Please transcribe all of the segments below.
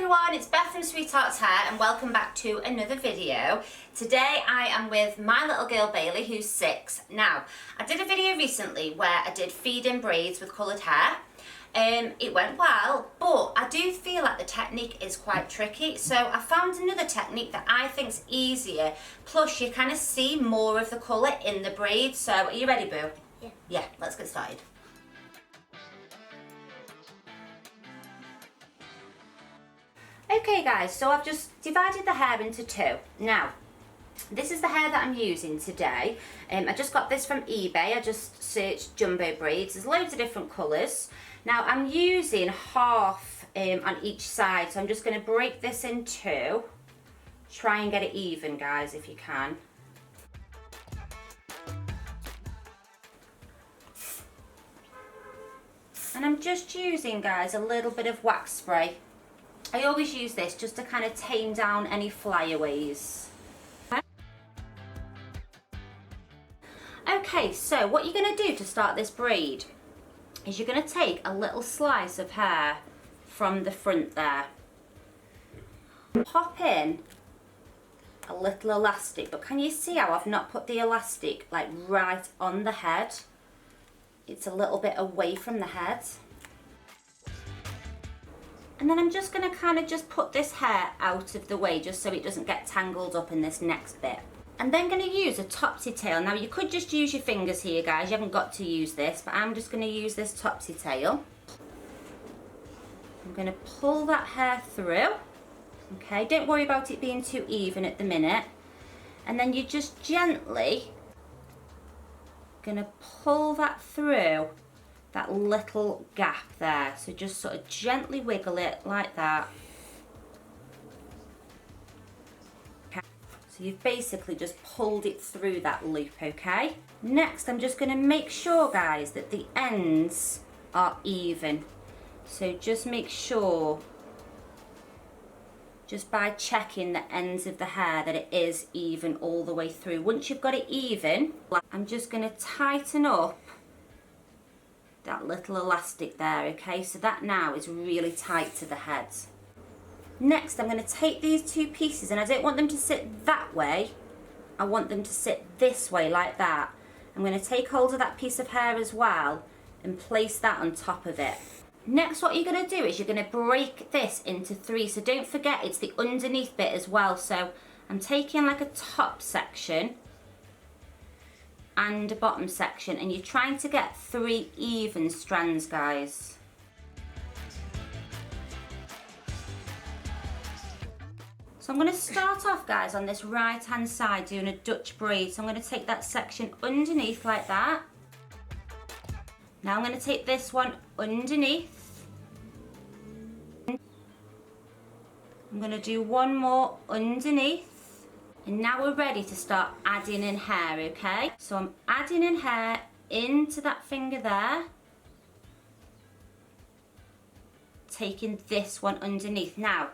everyone, it's Beth from Sweetheart's Hair and welcome back to another video. Today I am with my little girl Bailey, who's 6. Now, I did a video recently where I did feed-in braids with coloured hair. It went well, but I do feel like the technique is quite tricky, so I found another technique that I think's easier, plus you kind of see more of the colour in the braids. So are you ready, Boo? Yeah. Yeah, let's get started. Okay guys, so I've just divided the hair into 2. Now, this is the hair that I'm using today. I just got this from eBay. I just searched jumbo braids. There's loads of different colours. Now I'm using half on each side, so I'm just going to break this in 2. Try and get it even, guys, if you can. And I'm just using, guys, a little bit of wax spray. I always use this just to kind of tame down any flyaways. Okay, so what you're going to do to start this braid is you're going to take a little slice of hair from the front there. Pop in a little elastic, but can you see how I've not put the elastic like right on the head? It's a little bit away from the head. And then I'm just going to kind of just put this hair out of the way just so it doesn't get tangled up in this next bit. I'm then going to use a topsy tail. Now you could just use your fingers here, guys, you haven't got to use this, but I'm just going to use this topsy tail. I'm going to pull that hair through. Okay, don't worry about it being too even at the minute. And then you're just gently going to pull that through that little gap there. So just sort of gently wiggle it like that. Okay. So you've basically just pulled it through that loop, okay? Next, I'm just gonna make sure, guys, that the ends are even. So just make sure, just by checking the ends of the hair, that it is even all the way through. Once you've got it even, I'm just gonna tighten up that little elastic there, okay? So that now is really tight to the head. Next, I'm going to take these 2 pieces, and I don't want them to sit that way. I want them to sit this way, like that. I'm going to take hold of that piece of hair as well and place that on top of it. Next, what you're going to do is you're going to break this into 3. So don't forget, it's the underneath bit as well. So I'm taking like a top section and a bottom section, and you're trying to get 3 even strands, guys. So I'm going to start off, guys, on this right hand side doing a Dutch braid. So I'm going to take that section underneath like that. Now I'm going to take this one underneath. I'm going to do one more underneath. And now we're ready to start adding in hair, okay? So I'm adding in hair into that finger there. Taking this one underneath. Now,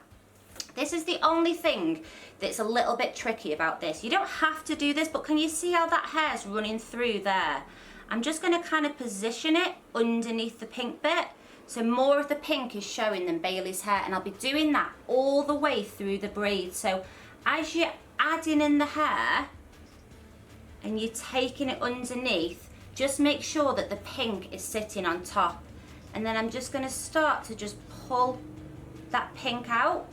this is the only thing that's a little bit tricky about this. You don't have to do this, but can you see how that hair's running through there? I'm just going to kind of position it underneath the pink bit. So more of the pink is showing than Bailey's hair, and I'll be doing that all the way through the braid. So as you're adding in the hair and you're taking it underneath, just make sure that the pink is sitting on top. And then I'm just going to start to just pull that pink out.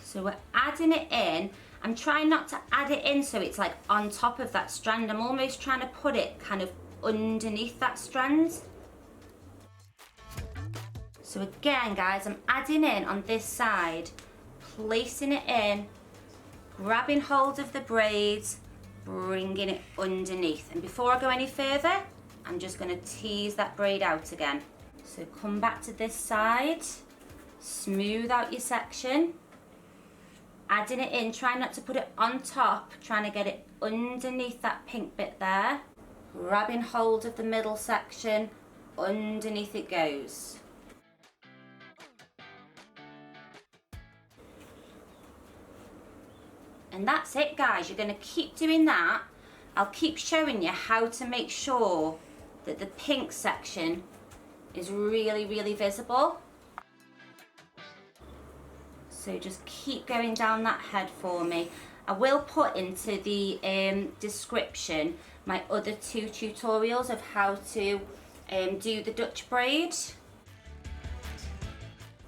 So we're adding it in. I'm trying not to add it in so it's like on top of that strand. I'm almost trying to put it kind of underneath that strand. So again, guys, I'm adding in on this side, placing it in, grabbing hold of the braids, bringing it underneath. And before I go any further, I'm just going to tease that braid out again. So come back to this side, smooth out your section, adding it in, try not to put it on top, trying to get it underneath that pink bit there, grabbing hold of the middle section, underneath it goes. And that's it, guys. You're going to keep doing that. I'll keep showing you how to make sure that the pink section is really, really visible. So just keep going down that head for me. I will put into the description my other 2 tutorials of how to do the Dutch braid.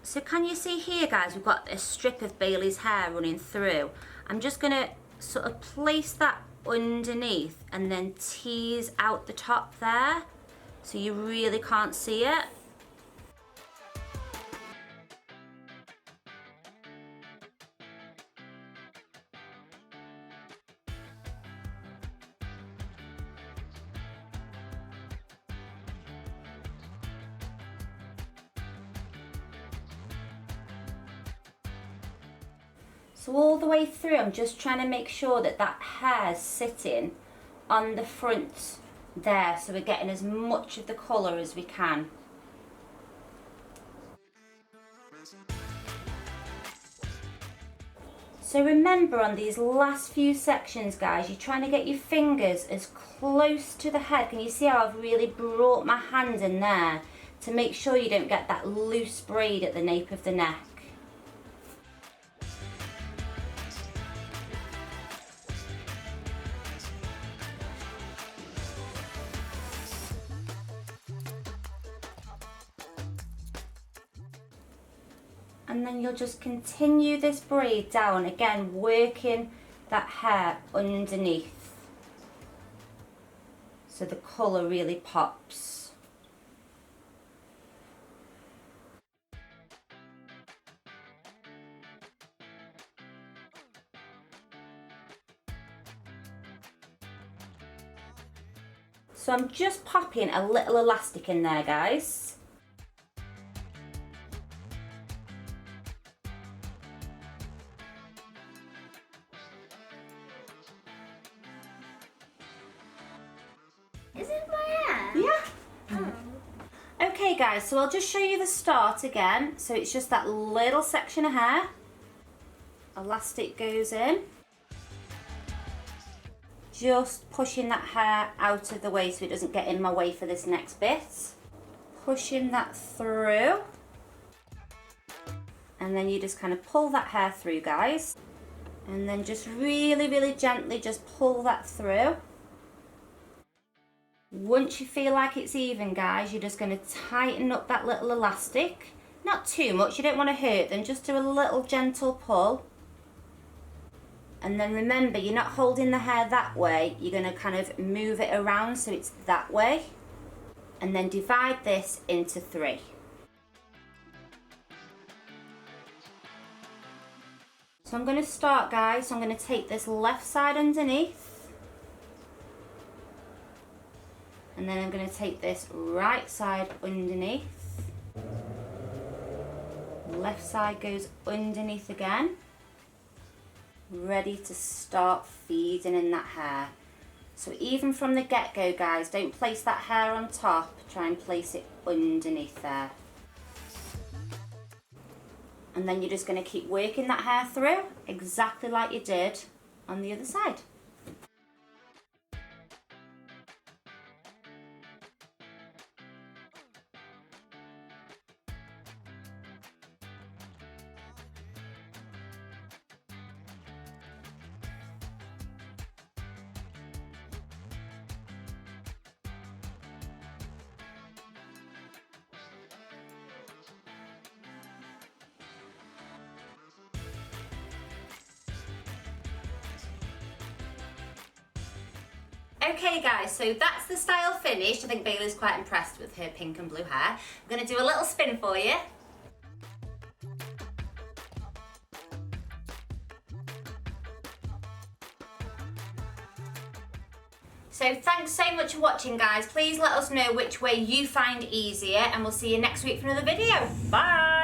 So can you see here, guys, we've got a strip of Bailey's hair running through. I'm just gonna sort of place that underneath and then tease out the top there so you really can't see it. So all the way through, I'm just trying to make sure that that hair's sitting on the front there, so we're getting as much of the colour as we can. So remember, on these last few sections, guys, you're trying to get your fingers as close to the head. Can you see how I've really brought my hand in there to make sure you don't get that loose braid at the nape of the neck? And then you'll just continue this braid down, again working that hair underneath so the colour really pops. So I'm just popping a little elastic in there, guys. Is it my hair? Yeah. Oh. Okay guys, so I'll just show you the start again. So it's just that little section of hair. Elastic goes in. Just pushing that hair out of the way so it doesn't get in my way for this next bit. Pushing that through. And then you just kind of pull that hair through, guys. And then just really, really gently just pull that through. Once you feel like it's even, guys, you're just going to tighten up that little elastic. Not too much, you don't want to hurt them, just do a little gentle pull. And then remember, you're not holding the hair that way, you're going to kind of move it around so it's that way. And then divide this into 3. So I'm going to start, guys, so I'm going to take this left side underneath. And then I'm going to take this right side underneath. Left side goes underneath again. Ready to start feeding in that hair. So even from the get-go, guys, don't place that hair on top. Try and place it underneath there. And then you're just going to keep working that hair through, exactly like you did on the other side. Okay guys, so that's the style finished. I think Bailey's quite impressed with her pink and blue hair. I'm going to do a little spin for you. So thanks so much for watching, guys. Please let us know which way you find easier, and we'll see you next week for another video. Bye!